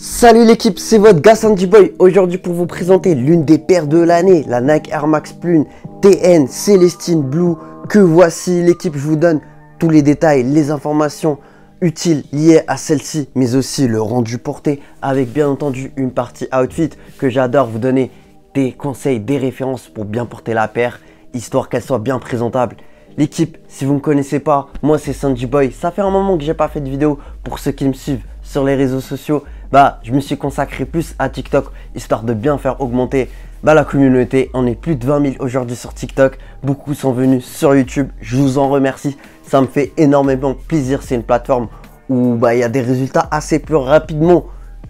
Salut l'équipe, c'est votre gars Sandy Boy. Aujourd'hui pour vous présenter l'une des paires de l'année, la Nike Air Max Plune TN Celestine Blue. Que voici l'équipe, je vous donne tous les détails, les informations utiles liées à celle-ci, mais aussi le rendu porté avec bien entendu une partie outfit que j'adore vous donner des conseils, des références pour bien porter la paire, histoire qu'elle soit bien présentable. L'équipe, si vous ne me connaissez pas, moi c'est Sandy Boy. Ça fait un moment que j'ai pas fait de vidéo. Pour ceux qui me suivent sur les réseaux sociaux, je me suis consacré plus à TikTok, histoire de bien faire augmenter la communauté. On est plus de 20 000 aujourd'hui sur TikTok. Beaucoup sont venus sur YouTube. Je vous en remercie. Ça me fait énormément plaisir. C'est une plateforme où il y a des résultats assez plus rapidement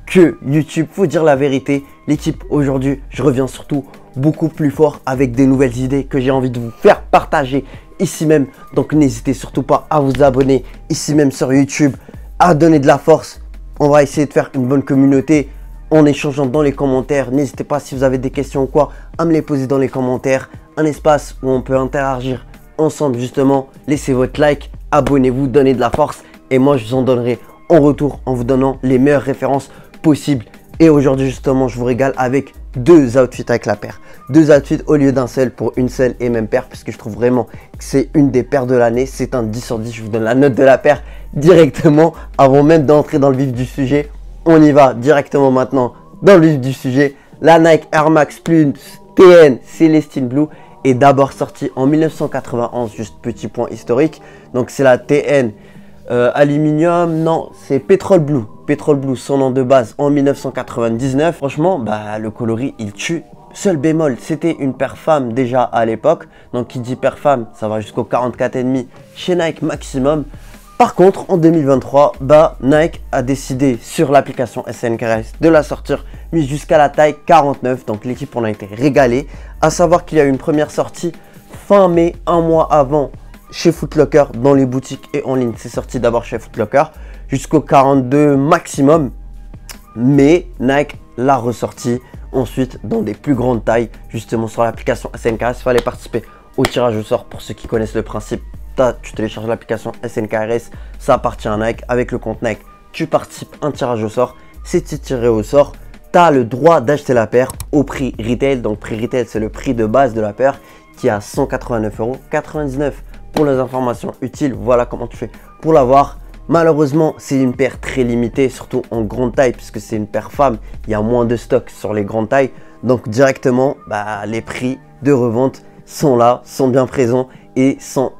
que YouTube. Faut dire la vérité. L'équipe, aujourd'hui, je reviens surtout beaucoup plus fort avec des nouvelles idées que j'ai envie de vous faire partager ici même. Donc n'hésitez surtout pas à vous abonner ici même sur YouTube, à donner de la force. On va essayer de faire une bonne communauté en échangeant dans les commentaires. N'hésitez pas, si vous avez des questions ou quoi, à me les poser dans les commentaires. Un espace où on peut interagir ensemble justement. Laissez votre like, abonnez-vous, donnez de la force. Et moi, je vous en donnerai en retour en vous donnant les meilleures références possibles. Et aujourd'hui, justement, je vous régale avec deux outfits avec la paire. Deux outfits au lieu d'un seul pour une seule et même paire. Puisque je trouve vraiment que c'est une des paires de l'année. C'est un 10 sur 10. Je vous donne la note de la paire directement avant même d'entrer dans le vif du sujet. On y va directement maintenant dans le vif du sujet. La Nike Air Max Plune TN Celestine Blue est d'abord sortie en 1991. Juste petit point historique. Donc c'est la TN aluminium, non, c'est Petrol Blue. Petrol Blue, son nom de base en 1999. Franchement, le coloris, il tue. Seul bémol, c'était une paire femme déjà à l'époque. Donc, qui dit paire femme, ça va jusqu'au 44,5 chez Nike maximum. Par contre, en 2023, Nike a décidé sur l'application SNKRS de la sortir, mais jusqu'à la taille 49. Donc, l'équipe en a été régalée. À savoir qu'il y a eu une première sortie fin mai, un mois avant, chez Foot Locker, dans les boutiques et en ligne. C'est sorti d'abord chez Foot Locker jusqu'au 42 maximum, mais Nike l'a ressorti ensuite dans des plus grandes tailles, justement sur l'application SNKRS. Il fallait participer au tirage au sort. Pour ceux qui connaissent le principe, tu télécharges l'application SNKRS, ça appartient à Nike. Avec le compte Nike, tu participes à un tirage au sort. Si tu es tiré au sort, tu as le droit d'acheter la paire au prix retail. Donc prix retail, c'est le prix de base de la paire qui est à 189,99 €. Pour les informations utiles, voilà comment tu fais pour l'avoir. Malheureusement, c'est une paire très limitée, surtout en grande taille, puisque c'est une paire femme. Il y a moins de stock sur les grandes tailles. Donc directement, les prix de revente sont là, sont bien présents et sont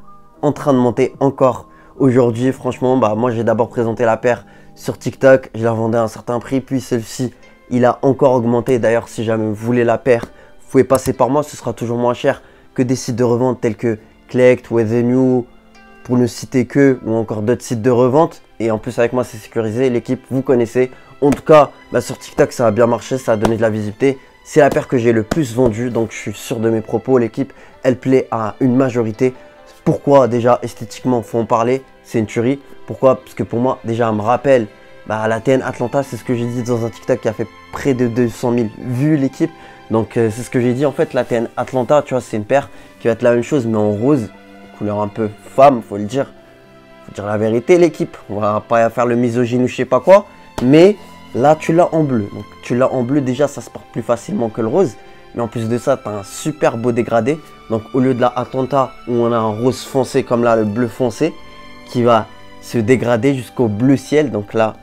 en train de monter encore aujourd'hui. Franchement, moi j'ai d'abord présenté la paire sur TikTok. Je la vendais à un certain prix, puis celle-ci, il a encore augmenté. D'ailleurs, si jamais vous voulez la paire, vous pouvez passer par moi. Ce sera toujours moins cher que des sites de revente tels que Collect, Weather New, pour ne citer que, ou encore d'autres sites de revente. Et en plus avec moi c'est sécurisé, l'équipe vous connaissez. En tout cas sur TikTok ça a bien marché, ça a donné de la visibilité. C'est la paire que j'ai le plus vendue, donc je suis sûr de mes propos. L'équipe elle plaît à une majorité. Pourquoi? Déjà esthétiquement faut en parler, c'est une tuerie. Pourquoi? Parce que pour moi déjà elle me rappelle la TN Atlanta. C'est ce que j'ai dit dans un TikTok qui a fait près de 200 000 vues, l'équipe. Donc c'est ce que j'ai dit en fait. La TN Atlanta, tu vois, c'est une paire qui va être la même chose mais en rose, couleur un peu femme, faut le dire. Faut dire la vérité l'équipe. On va pas faire le misogyne ou je sais pas quoi. Mais là tu l'as en bleu. Donc tu l'as en bleu, déjà ça se porte plus facilement que le rose. Mais en plus de ça, tu as un super beau dégradé. Donc au lieu de la Atlanta où on a un rose foncé comme là, le bleu foncé, qui va se dégrader jusqu'au bleu ciel. Donc là,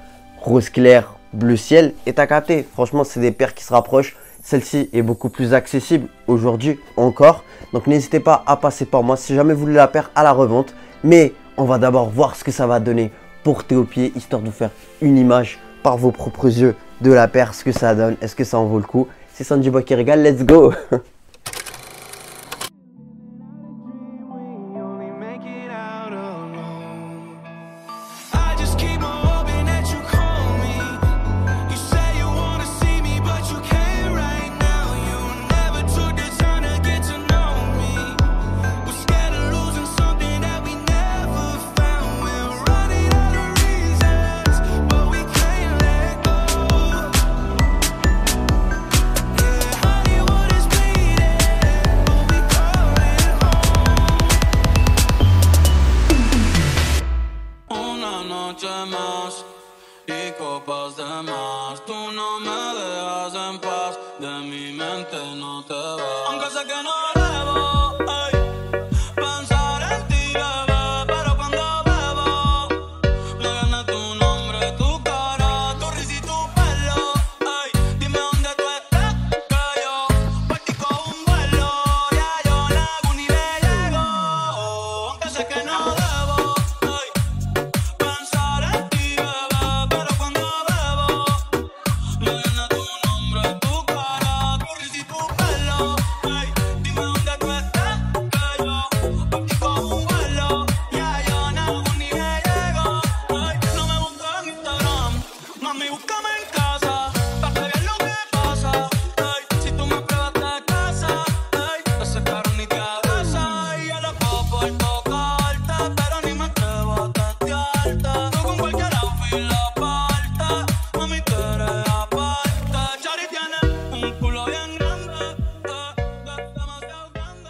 rose clair, bleu ciel. Et t'as capté. Franchement, c'est des paires qui se rapprochent. Celle-ci est beaucoup plus accessible aujourd'hui encore. Donc n'hésitez pas à passer par moi si jamais vous voulez la paire à la revente. Mais on va d'abord voir ce que ça va donner porter au pied, histoire de vous faire une image par vos propres yeux de la paire, ce que ça donne, est-ce que ça en vaut le coup. C'est Sandy Boy qui régale, let's go. más. Tú no me dejas en paz, de mi mente no te vas. Aunque sé que no debo, ay, pensar en ti, bebé, pero cuando bebo, me viene tu nombre, tu cara, tu risa y tu pelo. Ay, dime dónde tú estás, que yo por ti cojo un vuelo. Ya yo le hago ni le llego, aunque sé que no debo, ay, pensar en ti, bebé, pero cuando bebo, me viene tu nombre, tu cara, tu risa y tu pelo. Ay, dime dónde tú estás, que yo por ti cojo un vuelo. Ya yo no hago ni le llego. Ay, no me busques en Instagram, mami, búscame en casa, pa' que veas lo que pasa. Ay, si tú me pruebas te casa, ay, ese carro ni te abraza. Y yo loco por tocarte, pero ni me atrevo a testearte. Tú con cualquier outfit la parte, mami, tú eres aparte. Chari tiene un culo bien grande, demasiado grande.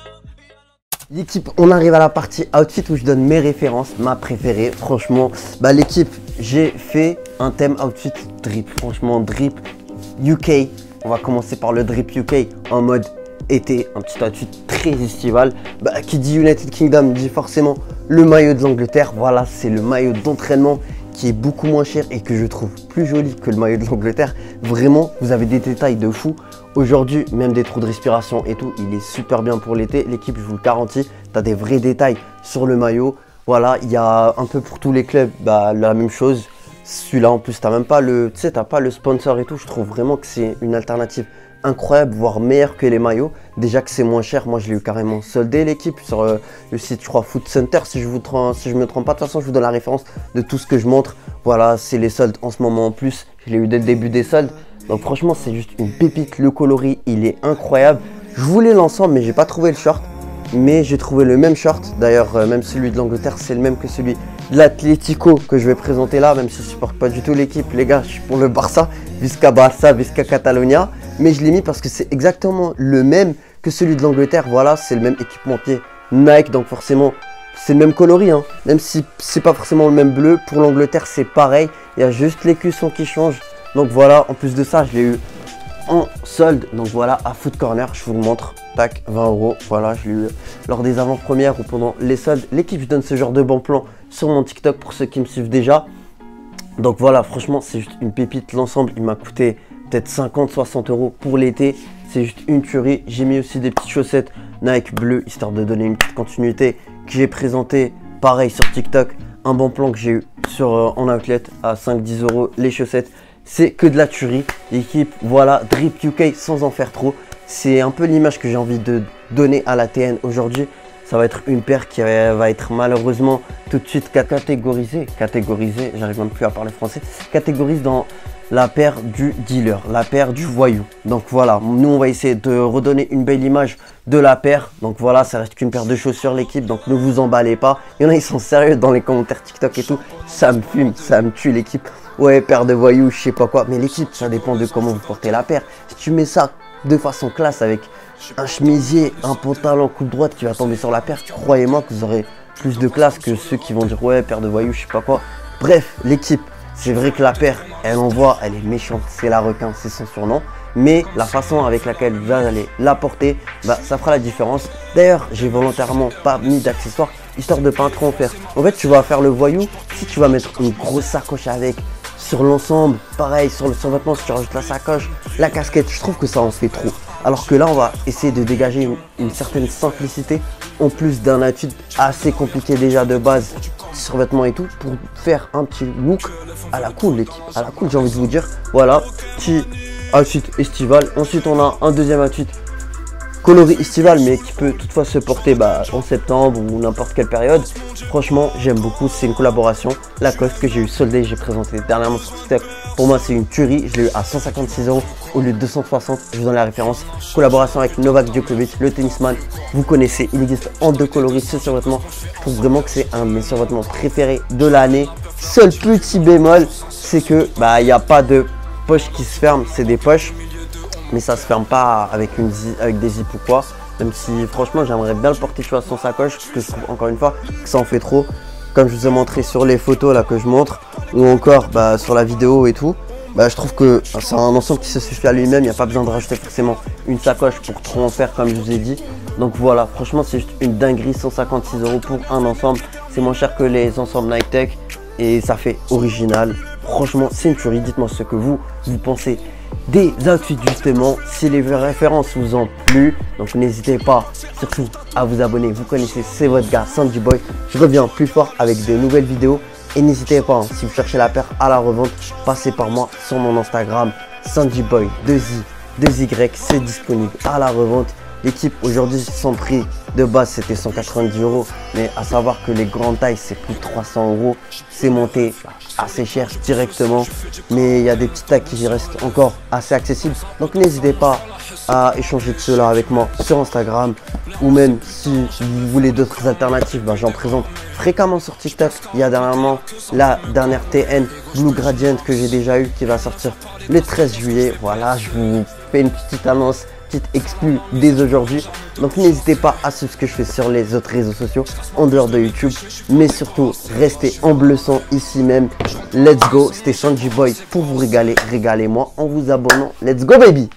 L'équipe, on arrive à la partie outfit où je donne mes références, ma préférée. Franchement, bah l'équipe, j'ai fait un thème outfit drip. Franchement, drip UK. On va commencer par le drip UK en mode été, un petit outfit très estival. Bah, qui dit United Kingdom dit forcément le maillot de l'Angleterre. Voilà, c'est le maillot d'entraînement qui est beaucoup moins cher et que je trouve plus joli que le maillot de l'Angleterre. Vraiment, vous avez des détails de fou. Aujourd'hui, même des trous de respiration et tout, il est super bien pour l'été. L'équipe, je vous le garantis, tu as des vrais détails sur le maillot. Voilà, il y a un peu pour tous les clubs bah, la même chose. Celui-là, en plus, tu n'as même pas le, tu sais, t'as pas le sponsor et tout. Je trouve vraiment que c'est une alternative incroyable, voire meilleure que les maillots. Déjà que c'est moins cher, moi je l'ai eu carrément soldé l'équipe sur le site, je crois, Foot Center. Si je me trompe pas, de toute façon, je vous donne la référence de tout ce que je montre. Voilà, c'est les soldes en ce moment en plus. Je l'ai eu dès le début des soldes. Donc franchement, c'est juste une pépite. Le coloris, il est incroyable. Je voulais l'ensemble, mais j'ai pas trouvé le short. Mais j'ai trouvé le même short. D'ailleurs, même celui de l'Angleterre, c'est le même que celui de l'Atlético que je vais présenter là. Même si je supporte pas du tout l'équipe, les gars, je suis pour le Barça. Visca Barça, Visca Catalonia. Mais je l'ai mis parce que c'est exactement le même que celui de l'Angleterre. Voilà, c'est le même équipementier Nike. Donc forcément, c'est le même coloris. Hein. Même si c'est pas forcément le même bleu. Pour l'Angleterre, c'est pareil. Il y a juste les cuissons qui changent. Donc voilà, en plus de ça, je l'ai eu en solde. Donc voilà, à Foot Corner, je vous le montre. Tac, 20 €. Voilà, je l'ai eu lors des avant-premières ou pendant les soldes. L'équipe, je donne ce genre de bon plan sur mon TikTok pour ceux qui me suivent déjà. Donc voilà, franchement, c'est juste une pépite. L'ensemble, il m'a coûté peut-être 50-60 € pour l'été. C'est juste une tuerie. J'ai mis aussi des petites chaussettes Nike bleues, histoire de donner une petite continuité, que j'ai présenté pareil sur TikTok. Un bon plan que j'ai eu sur, en outlet à 5-10 € les chaussettes. C'est que de la tuerie. L'équipe, voilà, Drip UK sans en faire trop. C'est un peu l'image que j'ai envie de donner à la TN aujourd'hui. Ça va être une paire qui va être malheureusement tout de suite catégorisée, j'arrive même plus à parler français, catégorise dans la paire du dealer, la paire du voyou. Donc voilà, nous on va essayer de redonner une belle image de la paire. Donc voilà, ça reste qu'une paire de chaussures l'équipe, donc ne vous emballez pas. Il y en a, ils sont sérieux dans les commentaires TikTok et tout. Ça me fume, ça me tue l'équipe. Ouais, paire de voyous, je sais pas quoi. Mais l'équipe, ça dépend de comment vous portez la paire. Si tu mets ça de façon classe avec un chemisier, un pantalon coupe droite qui va tomber sur la paire, croyez-moi que vous aurez plus de classe que ceux qui vont dire ouais, paire de voyous, je sais pas quoi. Bref, l'équipe, c'est vrai que la paire, elle envoie, elle est méchante, c'est la requin, c'est son surnom. Mais la façon avec laquelle vous allez la porter, bah, ça fera la différence. D'ailleurs, j'ai volontairement pas mis d'accessoires, histoire de pas trop en faire. En fait, tu vas faire le voyou, si tu vas mettre une grosse sacoche avec, sur l'ensemble, pareil, sur le survêtement, si tu rajoutes la sacoche, la casquette, je trouve que ça en fait trop. Alors que là, on va essayer de dégager une certaine simplicité, en plus d'un attitude assez compliqué déjà de base, survêtement et tout, pour faire un petit look à la cool, l'équipe. À la cool, j'ai envie de vous dire. Voilà, petit outfit estival. Ensuite, on a un deuxième outfit coloris estival, mais qui peut toutefois se porter bah, en septembre ou n'importe quelle période. Franchement, j'aime beaucoup. C'est une collaboration Lacoste que j'ai eu soldé, j'ai présenté dernièrement sur TikTok. Pour moi, c'est une tuerie. Je l'ai eu à 156 € au lieu de 260. Je vous donne la référence. Collaboration avec Novak Djokovic, le tennisman. Vous connaissez, il existe en deux coloris ce survêtement. Je trouve vraiment que c'est un de mes survêtements préférés de l'année. Seul petit bémol, c'est que bah, il n'y a pas de poche qui se ferme. C'est des poches, mais ça se ferme pas avec des zips ou quoi. Même si franchement j'aimerais bien le porter tu vois, sans sacoche, parce que je trouve encore une fois que ça en fait trop. Comme je vous ai montré sur les photos là que je montre, ou encore bah, sur la vidéo et tout. bah, je trouve que c'est un ensemble qui se suffit à lui-même. Il n'y a pas besoin de rajouter forcément une sacoche pour trop en faire comme je vous ai dit. Donc voilà, franchement c'est juste une dinguerie, 156 € pour un ensemble. C'est moins cher que les ensembles Nike Tech et ça fait original. Franchement c'est une tuerie, dites-moi ce que vous pensez des outfits justement, si les références vous ont plu. Donc n'hésitez pas surtout à vous abonner, vous connaissez, c'est votre gars Sanji Boy. Je reviens plus fort avec de nouvelles vidéos. Et n'hésitez pas, si vous cherchez la paire à la revente, passez par moi sur mon Instagram, SanjiBoy, 2Y, c'est disponible à la revente. L'équipe aujourd'hui, son prix de base c'était 190 €, mais à savoir que les grandes tailles c'est plus de 300 €. C'est monté assez cher directement, mais il y a des petites tailles qui restent encore assez accessibles. Donc n'hésitez pas à échanger de cela avec moi sur Instagram, ou même si vous voulez d'autres alternatives, ben, j'en présente fréquemment sur TikTok. Il y a dernièrement la dernière TN Blue Gradient que j'ai déjà eu qui va sortir le 13 juillet. Voilà, je vous fais une petite annonce, petite exclue dès aujourd'hui. Donc n'hésitez pas à suivre ce que je fais sur les autres réseaux sociaux en dehors de YouTube, mais surtout restez en bleu son ici même. Let's go, c'était SanjiBoy pour vous régaler, régalez-moi en vous abonnant. Let's go baby.